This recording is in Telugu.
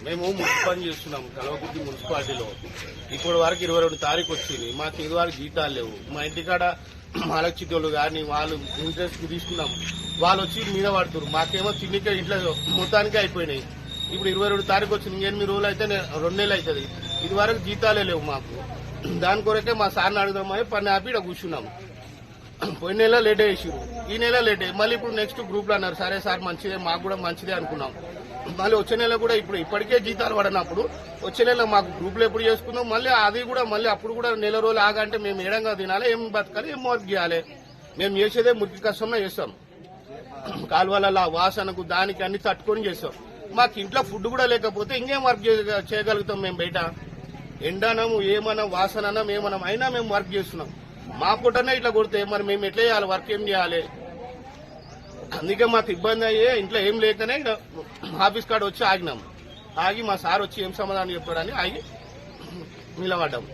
మేము మున్సిపల్ చేస్తున్నాం కల్వకుర్తి మున్సిపాలిటీలో. ఇప్పటి వరకు 22 తారీఖు వచ్చింది. మాకు ఇది వరకు జీతాలు లేవు. మా ఇంటికాడ మలచితోళ్ళు కానీ వాళ్ళు ఇంట్రెస్ట్ తీసుకున్నాం, వాళ్ళు వచ్చి మీద పడుతున్నారు. మాకేమో తిన్నికే ఇంట్లో మొత్తానికే అయిపోయినాయి. ఇప్పుడు 22 తారీఖు వచ్చింది. 8 రోజులు అయితే 2 నెలలు అవుతుంది. ఇది వరకు జీతాలే లేవు మాకు. దాని కొరకే మా సార్ని అడుగుదామని పని ఆపి ఇక్కడ కూర్చున్నాం. పోయిన నెల లేట్ వేసారు, ఈ నెల లేట్. మళ్ళీ ఇప్పుడు నెక్స్ట్ గ్రూప్ లో అన్నారు. సరే సార్ మంచిదే, మాకు కూడా మంచిదే అనుకున్నాం. మళ్ళీ వచ్చే నెల కూడా ఇప్పటికే జీతాలు పడినప్పుడు వచ్చే నెల మాకు గ్రూప్ లో ఎప్పుడు చేసుకున్నాం. మళ్ళీ అది కూడా మళ్ళీ అప్పుడు కూడా నెల రోజులు ఆగంటే మేము ఏడంగా తినాలి, ఏం బతకాలి, ఏం వర్క్ చేయాలి. మేము చేసేదే మురికి కష్టంలో చేస్తాం. కాలువల వాసనకు దానికి అన్ని తట్టుకొని చేస్తాం. మాకు ఇంట్లో ఫుడ్ కూడా లేకపోతే ఇంకేం వర్క్ చేయగలుగుతాం మేము బయట? ఎండనము ఏమన్నా వాసననం ఏమన్నా అయినా మేము వర్క్ చేస్తున్నాం. మా పూటనే ఇట్లా కొడితే మరి మేము ఎట్లా చేయాలి? వర్క్ ఏం చేయాలి? అందుకే మాకు ఇబ్బంది అయ్యే ఇంట్లో ఏం లేకనే ఆఫీస్ కాడ వచ్చి ఆగినాం. ఆగి మా సార్ వచ్చి ఏం సమాధానం చెప్పాడని ఆగి నిలబడ్డాం.